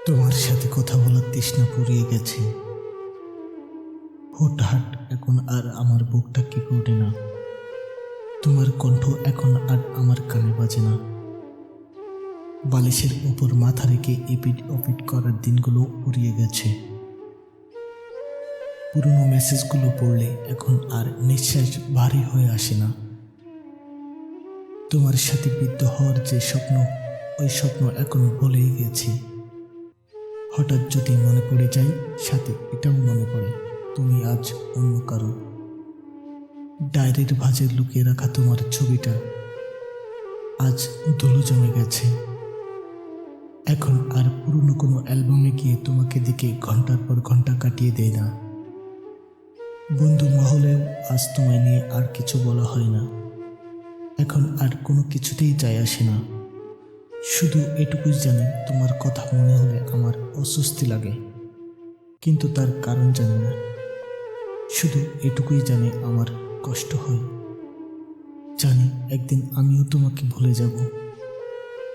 তোমার সাথে কথা বলার তৃষ্ণা পুড়িয়ে গেছে। হুটহাট এখন আর আমার বুকটা কেঁপে ওঠে না। তোমার কণ্ঠ এখন আর আমার কানে বাজে না। বালিশের উপর মাথা রেখে এপিট ওপিট করার দিনগুলো ফুরিয়ে গেছে। পুরনো মেসেজগুলো পড়লে এখন আর নিঃশ্বাস ভারী হয়ে আসে না। তোমার সাথে বৃদ্ধ হওয়ার যে স্বপ্ন, ওই স্বপ্ন এখন ভুলেই গেছি। হঠাৎ যদি মনে পড়ে যায়, সাথে এটাও মনে পড়ে তুমি আজ অন্য কারো। ডায়েরির ভাঁজে লুকিয়ে রাখা তোমার ছবিটা আজ ধুলো জমে গেছে। এখন আর পুরনো কোনো অ্যালবামে গিয়ে তোমাকে দেখে ঘন্টার পর ঘন্টা কাটিয়ে দেয় না। বন্ধু মহলেও আজ তোমায় নিয়ে আর কিছু বলা হয় না। এখন আর কোনো কিছুতেই যায় আসে না। শুধু এটুকুই জানি, তোমার কথা মনে হলে আমার অস্বস্তি লাগে, কিন্তু তার কারণ জানি না। শুধু এটুকুই জানি আমার কষ্ট হয়। জানি একদিন আমিও তোমাকে ভুলে যাব,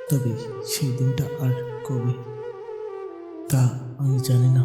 তবে সেই দিনটা আর কবে তা আমি জানি না।